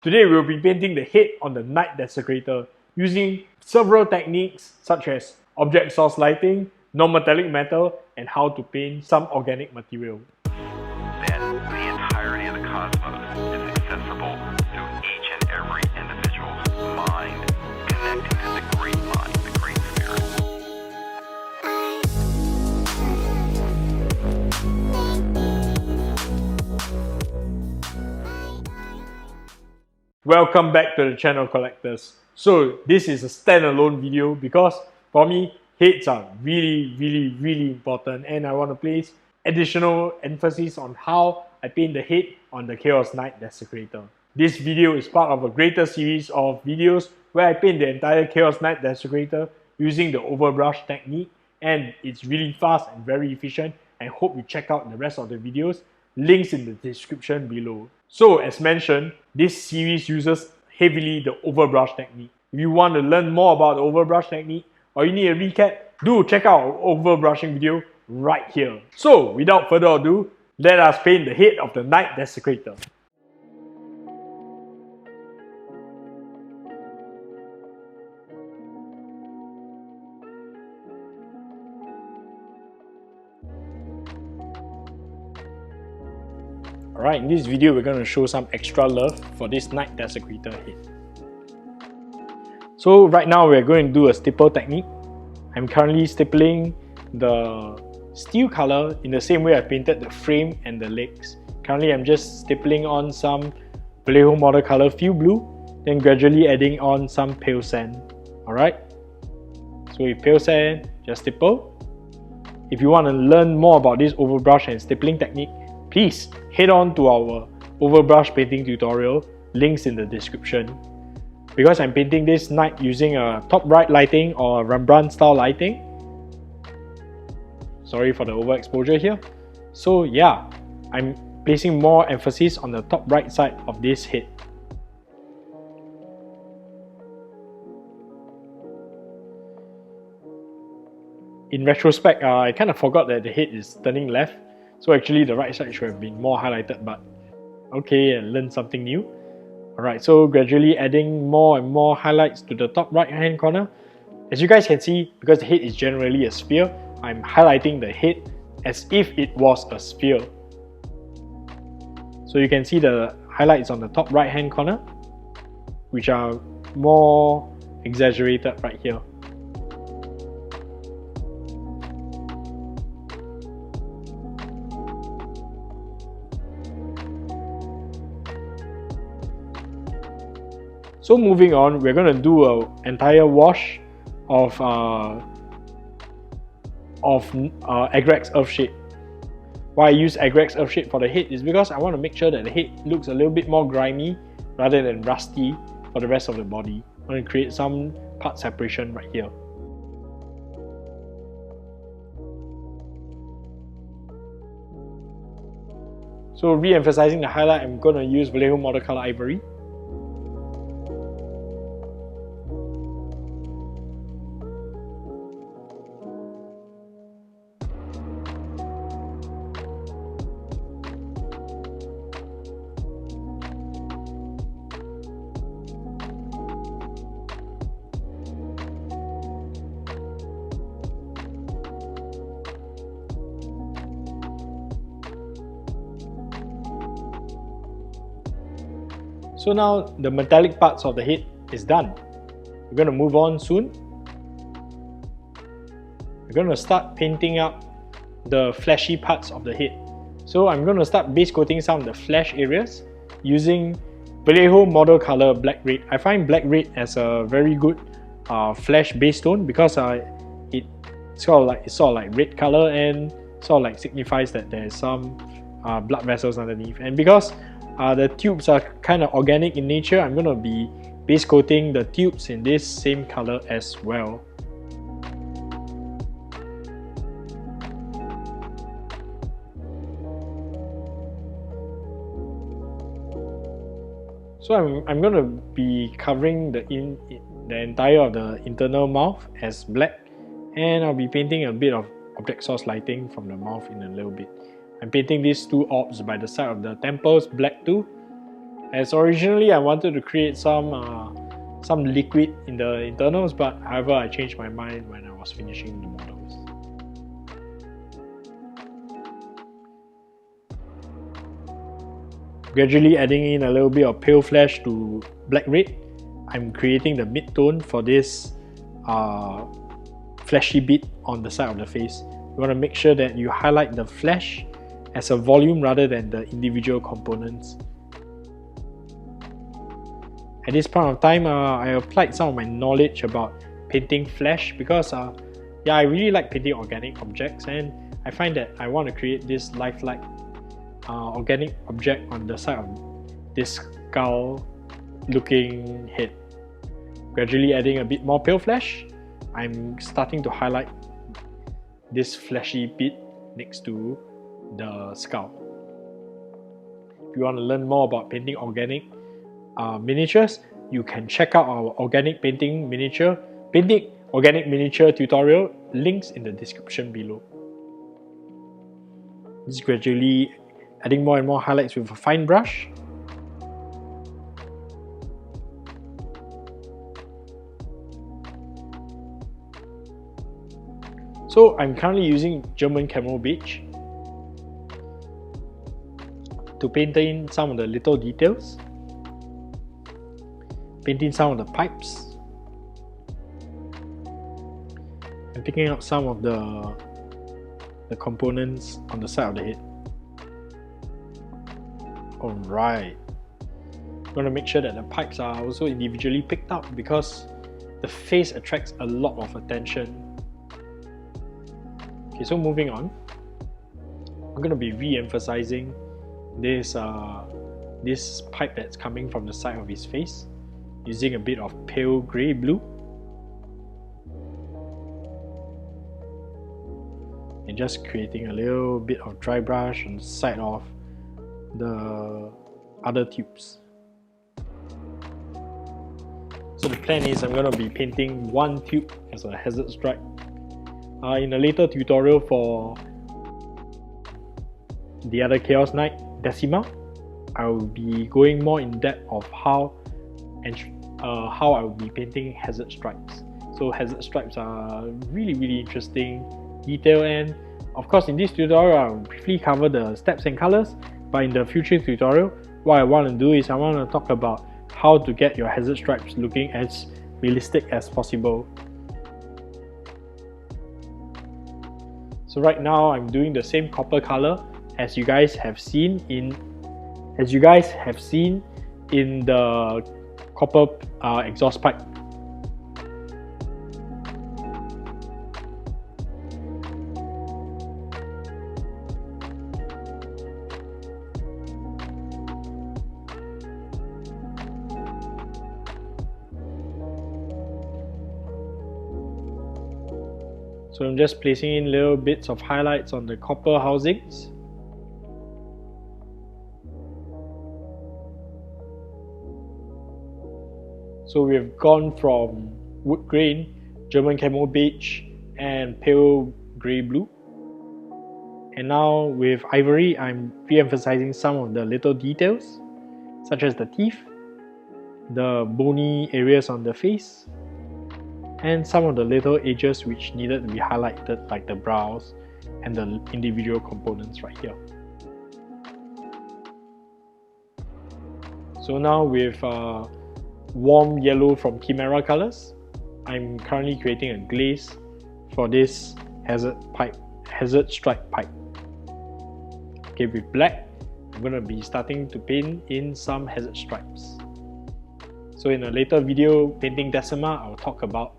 Today we'll be painting the head on the Knight Desecrator using several techniques such as object source lighting, non-metallic metal, and how to paint some organic material. That the entirety of the cosmos is accessible to each and every individual's mind, connecting to the great mind, the great spirit. Welcome back to the channel, collectors. So this is a standalone video because for me, heads are really important, and I want to place additional emphasis on how I paint the head on the Chaos Knight Desecrator. This video is part of a greater series of videos where I paint the entire Chaos Knight Desecrator using the overbrush technique, and it's really fast and very efficient. I hope you check out the rest of the videos. Links in the description below. So as mentioned, this series uses heavily the overbrush technique. If you want to learn more about the overbrush technique or you need a recap, do check out our overbrushing video right here. So without further ado, let us paint the head of the Knight Desecrator. Alright, in this video we're going to show some extra love for this Knight Desecrator head. So right now we're going to do a stipple technique. I'm currently stippling the steel color in the same way I painted the frame and the legs. Currently I'm just stippling on some Vallejo model color Fuel Blue, then gradually adding on some pale sand. Alright, so with pale sand, just stipple. If you want to learn more about this overbrush and stippling technique, please head on to our overbrush painting tutorial, links in the description. Because I'm painting this knight using a top right lighting or Rembrandt style lighting. Sorry for the overexposure here. So yeah, I'm placing more emphasis on the top right side of this head. In retrospect, I kind of forgot that the head is turning left. So actually the right side should have been more highlighted, but okay, I learned something new. Alright, so gradually adding more and more highlights to the top right hand corner. As you guys can see, because the head is generally a sphere, I'm highlighting the head as if it was a sphere. So you can see the highlights on the top right hand corner, which are more exaggerated right here. So moving on, we're going to do an entire wash of Agrax Earthshade. Why I use Agrax Earthshade for the head is because I want to make sure that the head looks a little bit more grimy rather than rusty for the rest of the body. I want to create some part separation right here. So re-emphasizing the highlight, I'm going to use Vallejo model color Ivory. So now the metallic parts of the head is done. We're going to move on soon. We're going to start painting up the fleshy parts of the head. So I'm going to start base coating some of the flesh areas using Vallejo model color Black Red. I find Black Red as a very good flesh base tone because it's sort of like red color and sort of like signifies that there's some blood vessels underneath. And because the tubes are kind of organic in nature, I'm going to be base coating the tubes in this same color as well. So I'm going to be covering the entire of the internal mouth as black, and I'll be painting a bit of object source lighting from the mouth in a little bit. I'm painting these two orbs by the side of the temples black too. As originally I wanted to create some liquid in the internals, but however I changed my mind when I was finishing the models. Gradually adding in a little bit of pale flesh to black red, I'm creating the mid-tone for this fleshy bit on the side of the face. You want to make sure that you highlight the flesh as a volume rather than the individual components. At this point of time, I applied some of my knowledge about painting flesh because yeah, I really like painting organic objects, and I find that I want to create this lifelike organic object on the side of this skull looking head. Gradually adding a bit more pale flesh, I'm starting to highlight this fleshy bit next to the skull. If you want to learn more about painting organic miniatures, you can check out our organic miniature tutorial, links in the description below. Just gradually adding more and more highlights with a fine brush. So I'm currently using German camo beige to paint in some of the little details, painting some of the pipes, and picking out some of the components on the side of the head. Alright, I'm going to make sure that the pipes are also individually picked out because the face attracts a lot of attention. Okay, so moving on, I'm going to be re-emphasizing this pipe that's coming from the side of his face using a bit of pale grey blue. And just creating a little bit of dry brush on the side of the other tubes. So the plan is I'm going to be painting one tube as a hazard stripe. In a later tutorial for the other Chaos Knight, Decima, I will be going more in depth of how I will be painting hazard stripes. So hazard stripes are really interesting detail, and of course in this tutorial I will briefly cover the steps and colors, but in the future tutorial what I want to do is I want to talk about how to get your hazard stripes looking as realistic as possible. So right now I'm doing the same copper color as you guys have seen in the copper exhaust pipe. So I'm just placing in little bits of highlights on the copper housings. So we've gone from wood grain, German camo beige, and pale grey blue. And now with ivory, I'm re-emphasizing some of the little details, such as the teeth, the bony areas on the face, and some of the little edges which needed to be highlighted, like the brows and the individual components right here. So now with warm yellow from Chimera colors, I'm currently creating a glaze for this hazard stripe pipe. Okay, with black, I'm going to be starting to paint in some hazard stripes. So in a later video painting Decima, I'll talk about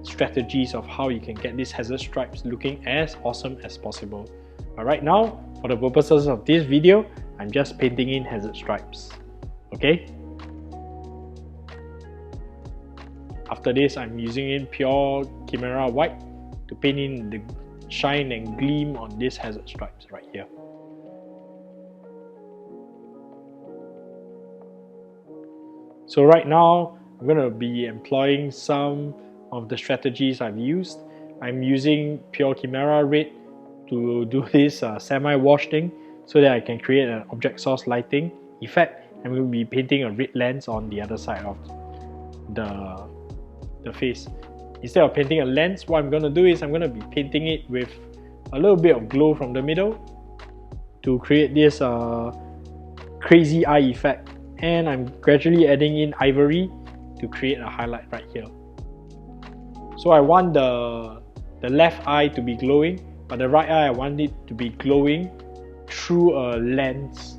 strategies of how you can get these hazard stripes looking as awesome as possible. But right now, for the purposes of this video, I'm just painting in hazard stripes. Okay? After this, I'm using in pure Chimera white to paint in the shine and gleam on these hazard stripes right here. So right now, I'm going to be employing some of the strategies I've used. I'm using pure Chimera red to do this semi-wash thing so that I can create an object source lighting effect I'm going to be painting a red lens on the other side of the face. Instead of painting a lens, what I'm going to do is I'm going to be painting it with a little bit of glow from the middle to create this crazy eye effect. And I'm gradually adding in ivory to create a highlight right here. So I want the left eye to be glowing, but the right eye I want it to be glowing through a lens.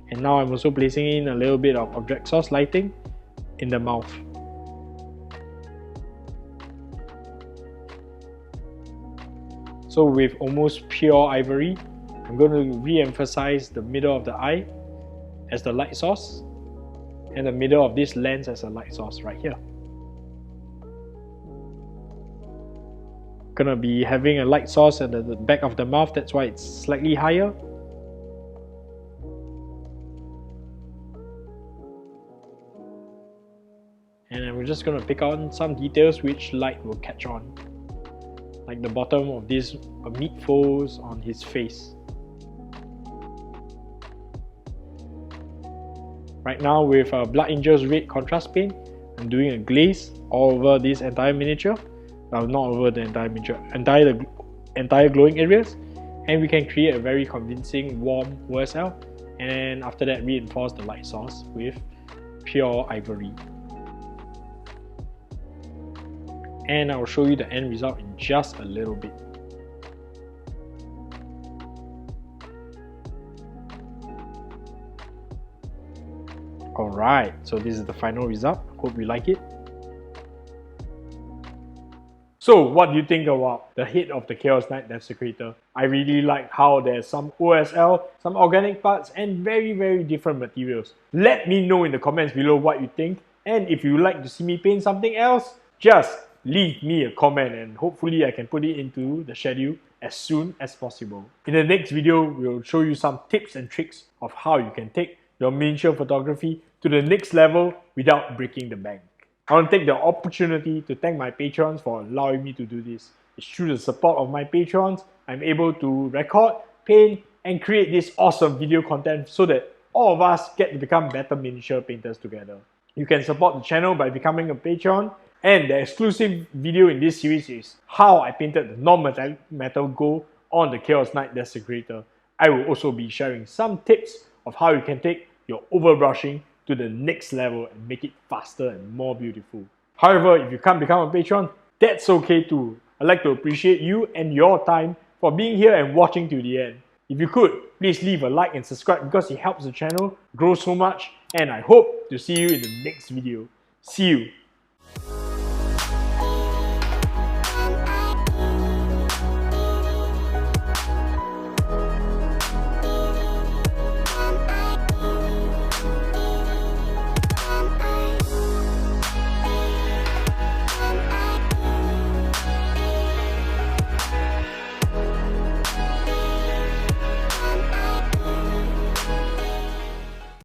And now I'm also placing in a little bit of object source lighting in the mouth. So with almost pure ivory, I'm going to re-emphasize the middle of the eye as the light source and the middle of this lens as a light source right here. Gonna be having a light source at the back of the mouth, that's why it's slightly higher. And I'm just gonna pick on some details which light will catch on, like the bottom of these meat folds on his face. Right now with Blood Angel's Red contrast paint, I'm doing a glaze all over this entire miniature. Well, not over the entire miniature, entire glowing areas, and we can create a very convincing warm OSL, and then after that reinforce the light source with pure ivory. And I'll show you the end result in just a little bit. Alright, so this is the final result. Hope you like it. So what do you think about the head of the Chaos Knight Desecrator? I really like how there's some OSL, some organic parts, and very different materials. Let me know in the comments below what you think, and if you would like to see me paint something else, just leave me a comment and hopefully I can put it into the schedule as soon as possible. In the next video, we'll show you some tips and tricks of how you can take your miniature photography to the next level without breaking the bank. I want to take the opportunity to thank my patrons for allowing me to do this. It's through the support of my patrons, I'm able to record, paint, and create this awesome video content so that all of us get to become better miniature painters together. You can support the channel by becoming a patron, and the exclusive video in this series is how I painted the non-metallic metal gold on the Chaos Knight Desecrator. I will also be sharing some tips of how you can take your overbrushing to the next level and make it faster and more beautiful. However, if you can't become a patron, that's okay too. I'd like to appreciate you and your time for being here and watching to the end. If you could, please leave a like and subscribe because it helps the channel grow so much, and I hope to see you in the next video. See you